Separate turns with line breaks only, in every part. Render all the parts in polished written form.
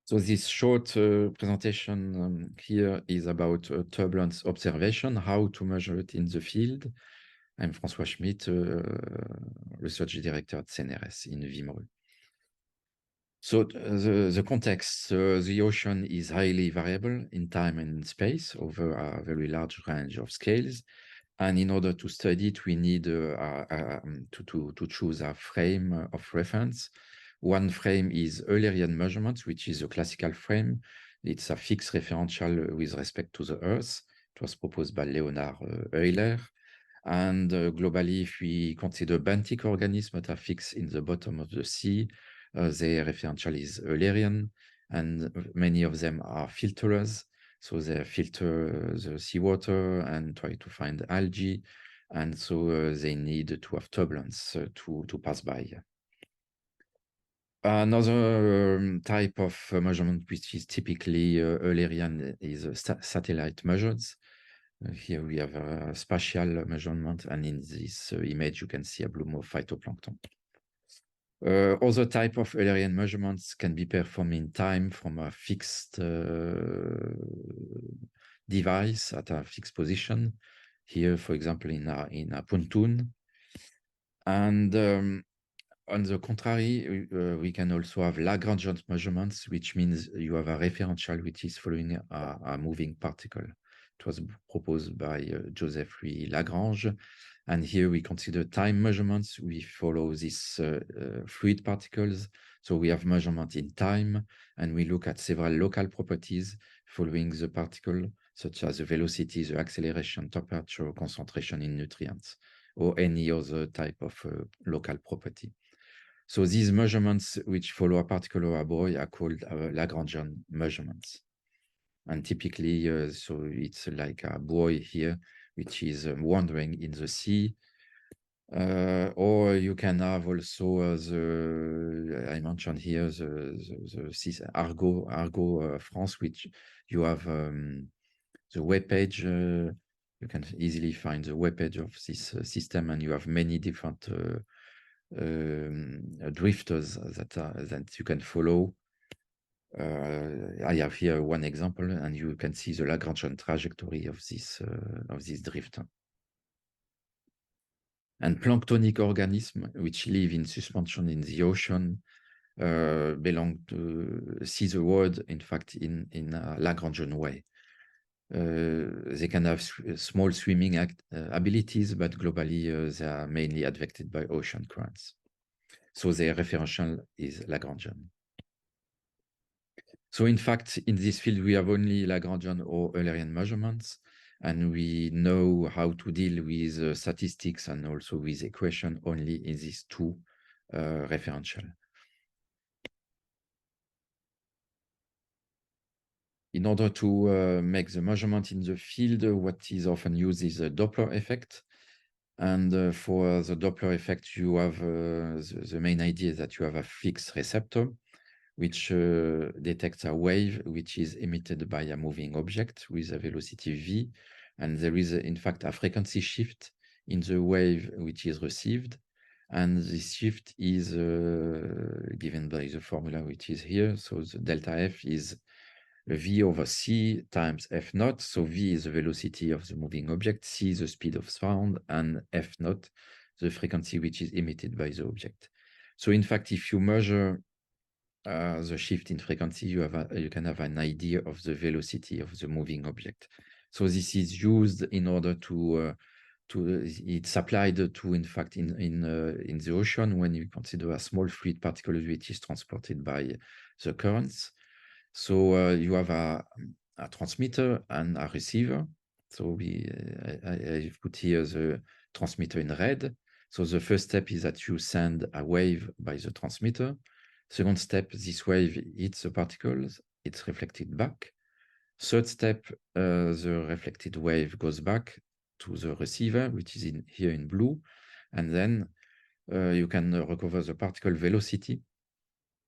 So this short presentation here is about turbulence observation, how to measure it in the field. I'm François Schmidt, Research Director at CNRS in Wimereux. So the context, the ocean is highly variable in time and in space over a very large range of scales. And in order to study it, we need to choose a frame of reference. One frame is Eulerian measurements, which is a classical frame. It's a fixed referential with respect to the Earth. It was proposed by Leonhard Euler. And globally, if we consider benthic organisms that are fixed in the bottom of the sea, their referential is Eulerian, and many of them are filterers. So they filter the seawater and try to find algae. And so they need to have turbulence to pass by. Another type of measurement, which is typically Eulerian, is satellite measures. Here we have a spatial measurement, and in this image, you can see a bloom of phytoplankton. Other type of Eulerian measurements can be performed in time from a fixed device at a fixed position. Here, for example, in a pontoon. And on the contrary, we can also have Lagrangian measurements, which means you have a referential which is following a moving particle. It was proposed by Joseph Louis Lagrange. And here we consider time measurements. We follow these fluid particles. So we have measurement in time, and we look at several local properties following the particle, such as the velocity, the acceleration, temperature, concentration in nutrients, or any other type of local property. So these measurements which follow a particle or a buoy are called Lagrangian measurements. And typically, so it's like a buoy here, which is wandering in the sea. Or you can have also I mentioned here the Argo France, which you have the web page. You can easily find the web page of this system, and you have many different drifters that you can follow. I have here one example, and you can see the Lagrangian trajectory of this drift. And planktonic organisms, which live in suspension in the ocean, belong to see the world, in fact, in a Lagrangian way. They can have small swimming abilities, but globally they are mainly affected by ocean currents. So their referential is Lagrangian. So in fact, in this field, we have only Lagrangian or Eulerian measurements, and we know how to deal with statistics and also with equation only in these two referential. In order to make the measurement in the field, what is often used is a Doppler effect. And for the Doppler effect, you have the main idea is that you have a fixed receptor, which detects a wave which is emitted by a moving object with a velocity v. And there is, in fact, a frequency shift in the wave which is received. And this shift is given by the formula which is here. So the delta f is v over c times f naught. So v is the velocity of the moving object, c is the speed of sound, and f naught, the frequency which is emitted by the object. So in fact, if you measure the shift in frequency, you can have an idea of the velocity of the moving object. So this is used in order to it's applied to, in fact, in the ocean when you consider a small fluid particle which is transported by the currents. So you have a transmitter and a receiver. So I've put here the transmitter in red. So the first step is that you send a wave by the transmitter. Second step, this wave hits the particles, it's reflected back. Third step, the reflected wave goes back to the receiver, which is here in blue. And then you can recover the particle velocity,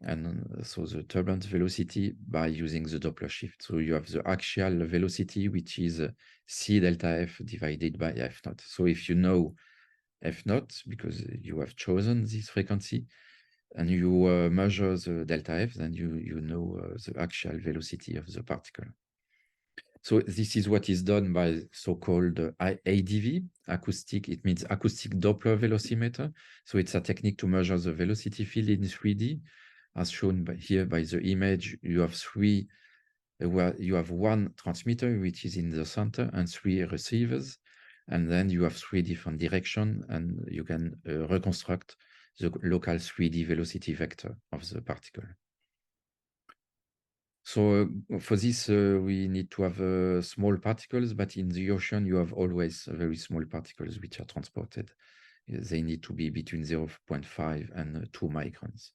and so the turbulence velocity, by using the Doppler shift. So you have the axial velocity, which is c delta f divided by f naught. So if you know f naught, because you have chosen this frequency, and you measure the delta F, then you know the actual velocity of the particle. So this is what is done by so-called ADV, acoustic, it means acoustic Doppler velocimeter. So it's a technique to measure the velocity field in 3D. As shown here by the image, you have you have one transmitter, which is in the center, and three receivers. And then you have three different directions, and you can reconstruct the local 3D velocity vector of the particle. So for this, we need to have small particles, but in the ocean, you have always very small particles which are transported. They need to be between 0.5 and 2 microns.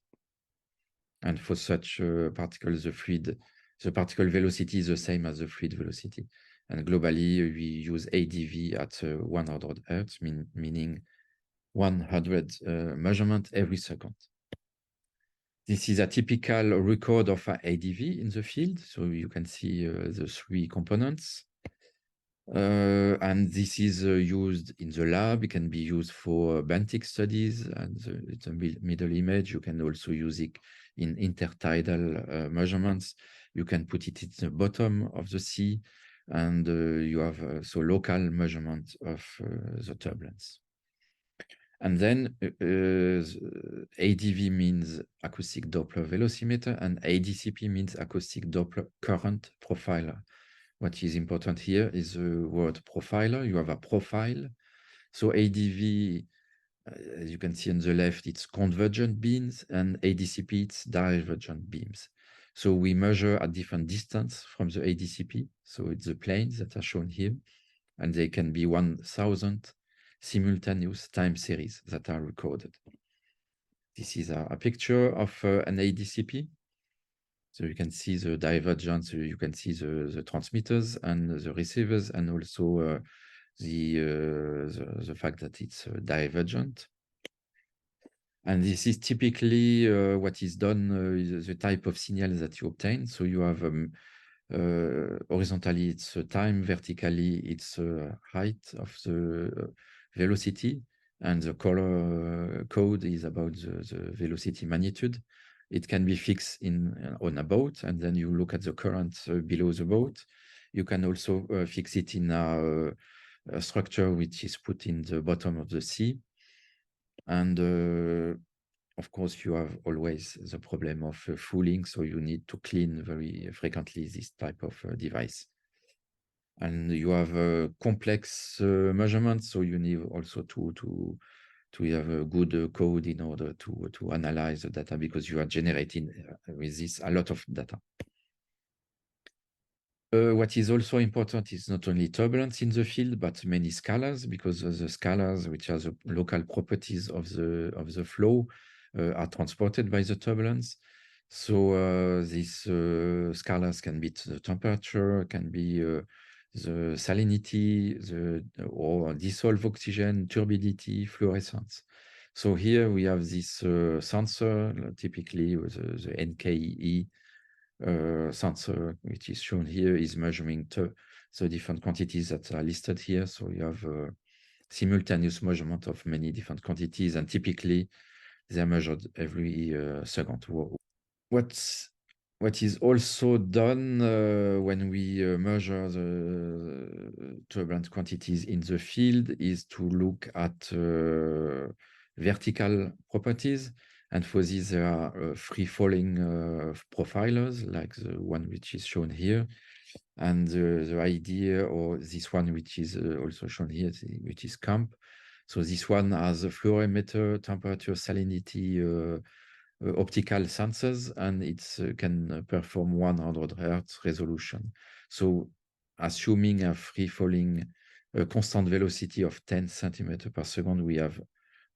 And for such particles, the particle velocity is the same as the fluid velocity. And globally, we use ADV at 100 Hertz, meaning 100 measurements every second. This is a typical record of a ADV in the field. So you can see the three components. And this is used in the lab. It can be used for benthic studies. And the middle image, you can also use it in intertidal measurements. You can put it at the bottom of the sea. And you have so local measurement of the turbulence. And then ADV means acoustic Doppler velocimeter, and ADCP means acoustic Doppler current profiler. What is important here is the word profiler. You have a profile. So ADV, as you can see on the left, it's convergent beams, and ADCP, it's divergent beams. So we measure at different distance from the ADCP. So it's the planes that are shown here, and they can be 1,000 simultaneous time series that are recorded. This is a picture of an ADCP. So you can see the divergence, you can see the transmitters and the receivers, and also the fact that it's divergent. And this is typically what is done, the type of signal that you obtain. So you have horizontally, it's time, vertically, it's height of the velocity, and the color code is about the velocity magnitude. It can be fixed on a boat, and then you look at the current below the boat. You can also fix it in a structure which is put in the bottom of the sea. And of course, you have always the problem of fouling, so you need to clean very frequently this type of device. And you have complex measurements, so you need also to have a good code in order to analyze the data, because you are generating with this a lot of data. What is also important is not only turbulence in the field, but many scalars, because the scalars, which are the local properties of the flow, are transported by the turbulence. So these scalars can be the temperature, can be the salinity, or dissolved oxygen, turbidity, fluorescence. So here we have this sensor, typically with the NKE sensor, which is shown here, is measuring the different quantities that are listed here. So you have simultaneous measurement of many different quantities, and typically they are measured every second. What is also done when we measure the turbulent quantities in the field is to look at vertical properties. And for this, there are free-falling profilers, like the one which is shown here. And the idea, or this one which is also shown here, which is CAMP. So this one has a fluorimeter, temperature, salinity, optical sensors, and it can perform 100 Hertz resolution. So assuming a free-falling constant velocity of 10 centimeters per second, we have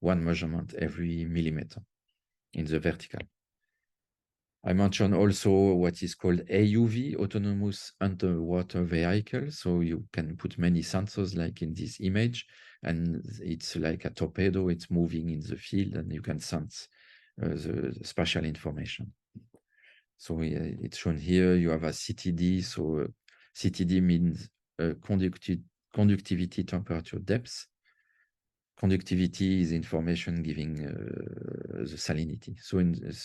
one measurement every millimeter in the vertical. I mentioned also what is called AUV, autonomous underwater vehicle. So you can put many sensors like in this image, and it's like a torpedo, it's moving in the field, and you can sense the spatial information. So it's shown here, you have a CTD. So CTD means conductivity, temperature, depth. conductivity is information giving the salinity. So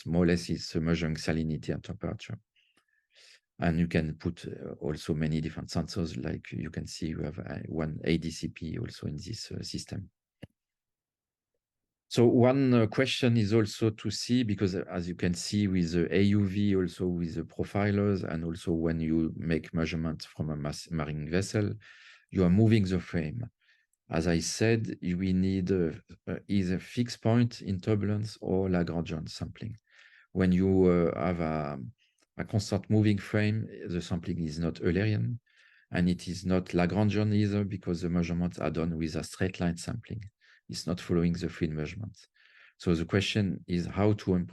more or less it's measuring salinity and temperature. And you can put also many different sensors, like you can see you have one ADCP also in this system. So one question is also to see, because as you can see with the AUV, also with the profilers, and also when you make measurements from a marine vessel, you are moving the frame. As I said, we need either fixed point in turbulence or Lagrangian sampling. When you have a constant moving frame, the sampling is not Eulerian, and it is not Lagrangian either, because the measurements are done with a straight line sampling. It's not following the field measurements. So the question is how to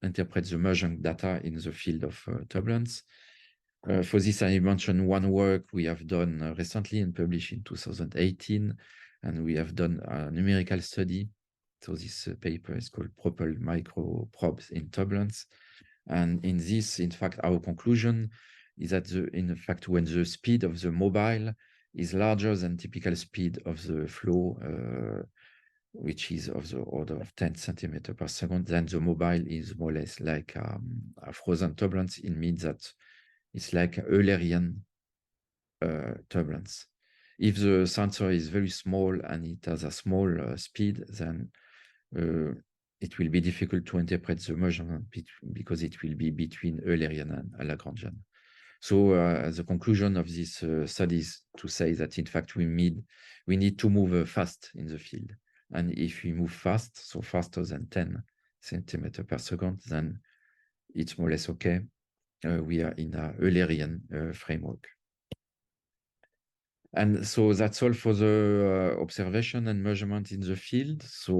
interpret the measuring data in the field of turbulence. For this, I mentioned one work we have done recently and published in 2018, and we have done a numerical study. So this paper is called Propelled Microprobes in Turbulence. And in this, in fact, our conclusion is that in fact, when the speed of the mobile is larger than typical speed of the flow, which is of the order of 10 centimeters per second, then the mobile is more or less like a frozen turbulence. It means that it's like Eulerian turbulence. If the sensor is very small and it has a small speed, then it will be difficult to interpret the measurement because it will be between Eulerian and Lagrangian. So the conclusion of this study is to say that in fact we need to move fast in the field. And if we move fast, so faster than 10 centimeters per second, then it's more or less okay. We are in a Eulerian framework. And so that's all for the observation and measurement in the field. So